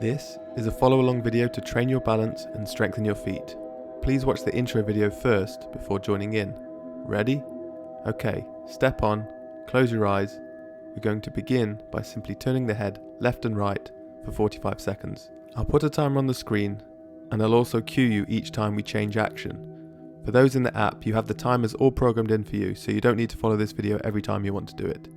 This is a follow-along video to train your balance and strengthen your feet. Please watch the intro video first before joining in. Ready? Okay, step on, close your eyes. We're going to begin by simply turning the head left and right for 45 seconds. I'll put a timer on the screen and I'll also cue you each time we change action. For those in the app, you have the timers all programmed in for you, so you don't need to follow this video every time you want to do it.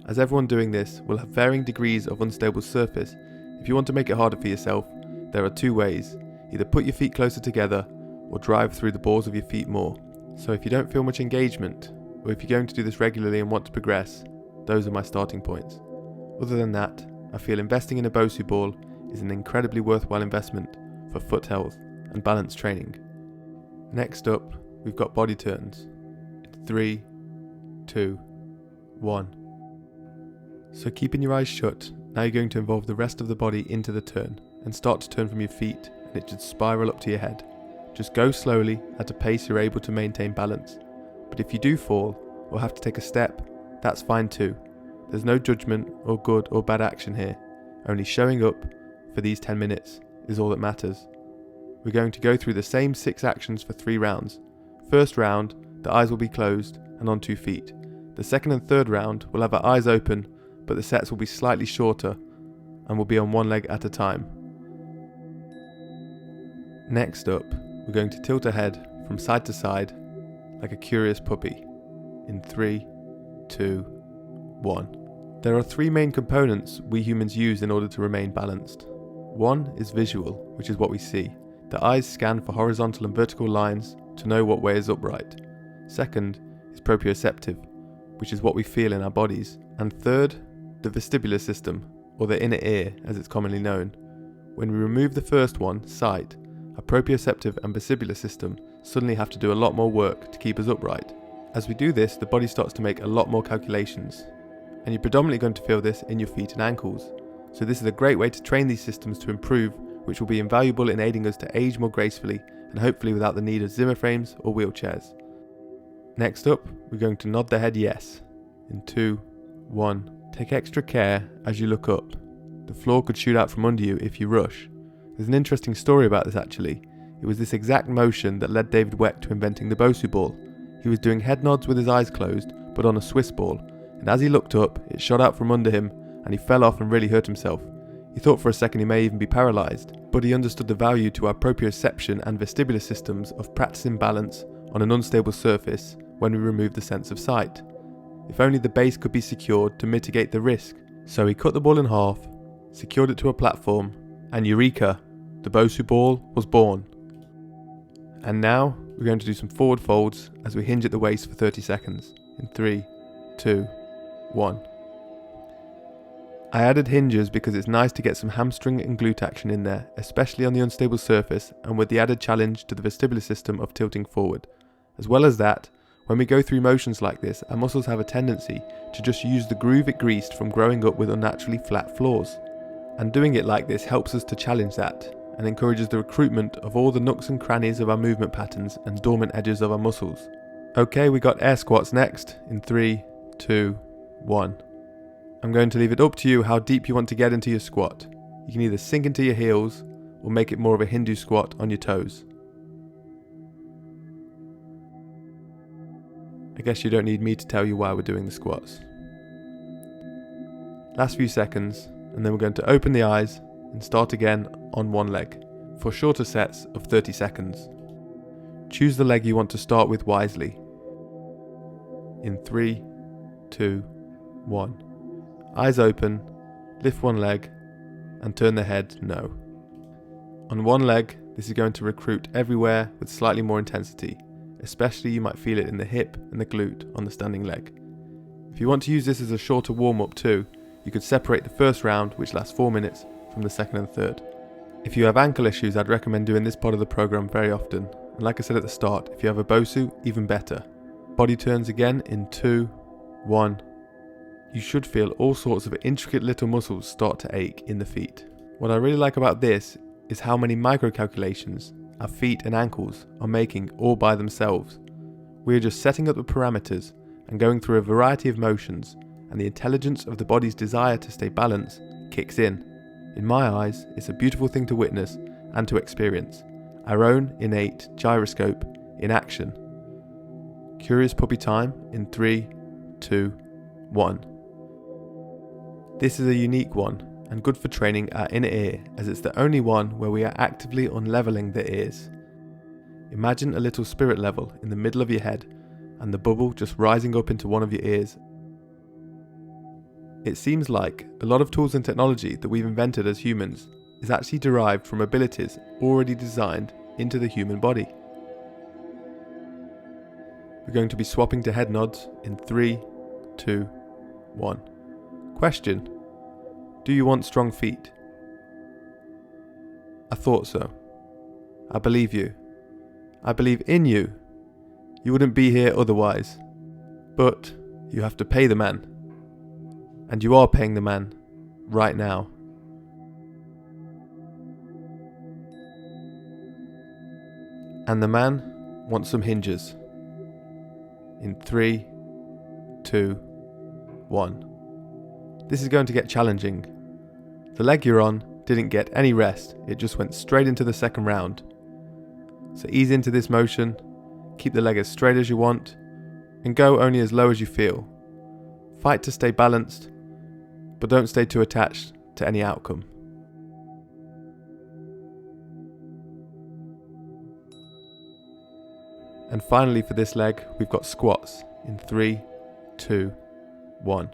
As everyone doing this will have varying degrees of unstable surface, if you want to make it harder for yourself, there are two ways. Either put your feet closer together or drive through the balls of your feet more. So if you don't feel much engagement, or if you're going to do this regularly and want to progress, those are my starting points. Other than that, I feel investing in a Bosu ball is an incredibly worthwhile investment for foot health and balance training. Next up, we've got body turns. It's 3, 2, 1. So keeping your eyes shut, now you're going to involve the rest of the body into the turn and start to turn from your feet, and it should spiral up to your head. Just go slowly at a pace you're able to maintain balance. But if you do fall or have to take a step, that's fine too. There's no judgment or good or bad action here. Only showing up for these 10 minutes is all that matters. We're going to go through the same 6 actions for 3 rounds. First round, the eyes will be closed and on 2 feet. The second and third round will have our eyes open, but the sets will be slightly shorter and will be on one leg at a time. Next up, we're going to tilt our head from side to side like a curious puppy in 3, 2, 1. There are 3 main components we humans use in order to remain balanced. One is visual, which is what we see. The eyes scan for horizontal and vertical lines to know what way is upright. Second is proprioceptive, which is what we feel in our bodies. And third, the vestibular system, or the inner ear as it's commonly known. When we remove the first one, sight, our proprioceptive and vestibular system suddenly have to do a lot more work to keep us upright. As we do this, the body starts to make a lot more calculations, and you're predominantly going to feel this in your feet and ankles. So this is a great way to train these systems to improve, which will be invaluable in aiding us to age more gracefully and hopefully without the need of Zimmer frames or wheelchairs. Next up, we're going to nod the head yes in 2, 1. Take extra care as you look up. The floor could shoot out from under you if you rush. There's an interesting story about this actually. It was this exact motion that led David Weck to inventing the Bosu ball. He was doing head nods with his eyes closed, but on a Swiss ball, and as he looked up, it shot out from under him and he fell off and really hurt himself. He thought for a second he may even be paralysed, but he understood the value to our proprioception and vestibular systems of practicing balance on an unstable surface when we remove the sense of sight. If only the base could be secured to mitigate the risk. So he cut the ball in half, secured it to a platform, and eureka, the Bosu ball was born. And now we're going to do some forward folds as we hinge at the waist for 30 seconds. In 3, 2, 1. I added hinges because it's nice to get some hamstring and glute action in there, especially on the unstable surface and with the added challenge to the vestibular system of tilting forward. As well as that, when we go through motions like this, our muscles have a tendency to just use the groove it greased from growing up with unnaturally flat floors. And doing it like this helps us to challenge that, and encourages the recruitment of all the nooks and crannies of our movement patterns and dormant edges of our muscles. Okay, we got air squats next, in 3, 2, 1. I'm going to leave it up to you how deep you want to get into your squat. You can either sink into your heels, or make it more of a Hindu squat on your toes. I guess you don't need me to tell you why we're doing the squats. Last few seconds, and then we're going to open the eyes and start again on one leg for shorter sets of 30 seconds. Choose the leg you want to start with wisely. In 3, 2, 1. Eyes open, lift one leg, and turn the head no. On one leg, this is going to recruit everywhere with slightly more intensity. Especially you might feel it in the hip and the glute on the standing leg. If you want to use this as a shorter warm-up too, you could separate the first round, which lasts 4 minutes, from the second and third. If you have ankle issues, I'd recommend doing this part of the program very often, and like I said at the start, if you have a Bosu, even better. Body turns again in 2, 1. You should feel all sorts of intricate little muscles start to ache in the feet. What I really like about this is how many micro calculations our feet and ankles are making all by themselves. We are just setting up the parameters and going through a variety of motions, and the intelligence of the body's desire to stay balanced kicks in. In my eyes, it's a beautiful thing to witness and to experience. Our own innate gyroscope in action. Curious puppy time in 3, 2, 1. This is a unique one and good for training our inner ear, as it's the only one where we are actively unleveling the ears. Imagine a little spirit level in the middle of your head and the bubble just rising up into one of your ears. It seems like a lot of tools and technology that we've invented as humans is actually derived from abilities already designed into the human body. We're going to be swapping to head nods in 3, 2, 1. Question: do you want strong feet? I thought so. I believe you. I believe in you. You wouldn't be here otherwise. But you have to pay the man. And you are paying the man right now. And the man wants some hinges. In 3, 2, 1. This is going to get challenging. The leg you're on didn't get any rest, it just went straight into the second round. So ease into this motion, keep the leg as straight as you want, and go only as low as you feel. Fight to stay balanced, but don't stay too attached to any outcome. And finally for this leg, we've got squats in 3, 2, 1.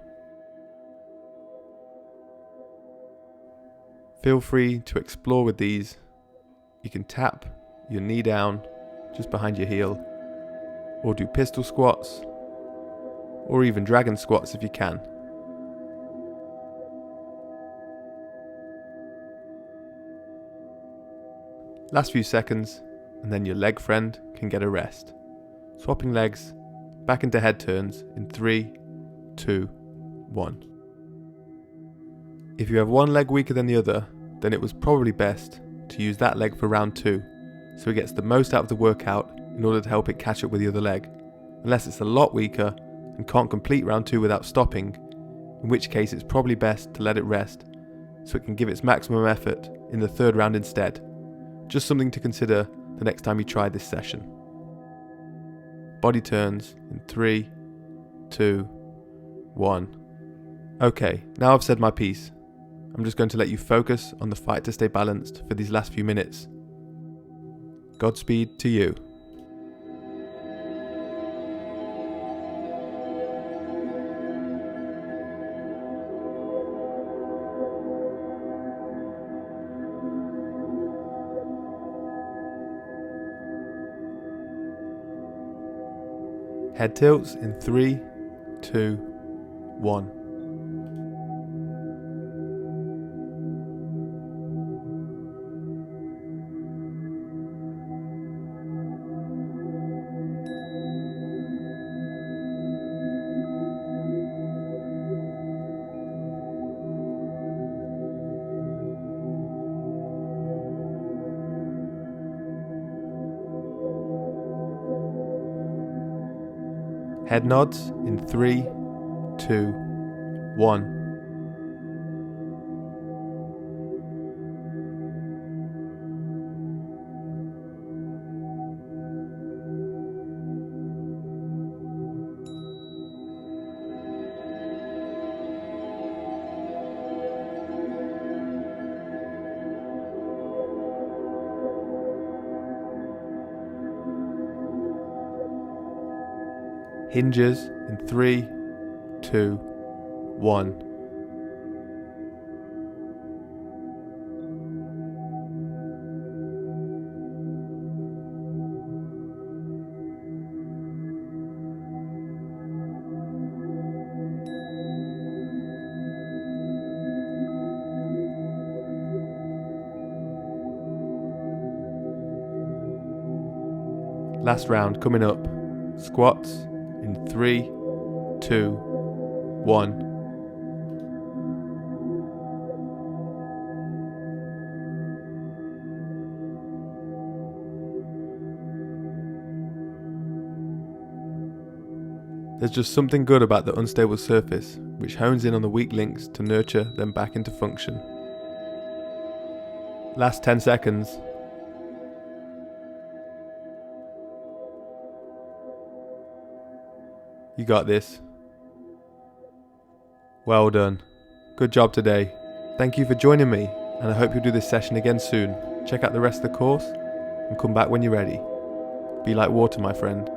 Feel free to explore with these. You can tap your knee down just behind your heel, or do pistol squats, or even dragon squats if you can. Last few seconds, and then your leg friend can get a rest. Swapping legs, back into head turns in 3, 2, 1. If you have one leg weaker than the other, then it was probably best to use that leg for round 2, so it gets the most out of the workout in order to help it catch up with the other leg, unless it's a lot weaker and can't complete round 2 without stopping, in which case it's probably best to let it rest so it can give its maximum effort in the third round instead. Just something to consider the next time you try this session. Body turns in 3, 2, 1. Okay, now I've said my piece. I'm just going to let you focus on the fight to stay balanced for these last few minutes. Godspeed to you. Head tilts in 3, 2, 1. Head nods in 3, 2, 1. Hinges in 3, 2, 1. Last round coming up. Squats in 3, 2, 1. There's just something good about the unstable surface, which hones in on the weak links to nurture them back into function. Last 10 seconds. You got this. Well done. Good job today. Thank you for joining me, and I hope you'll do this session again soon. Check out the rest of the course and come back when you're ready. Be like water, my friend.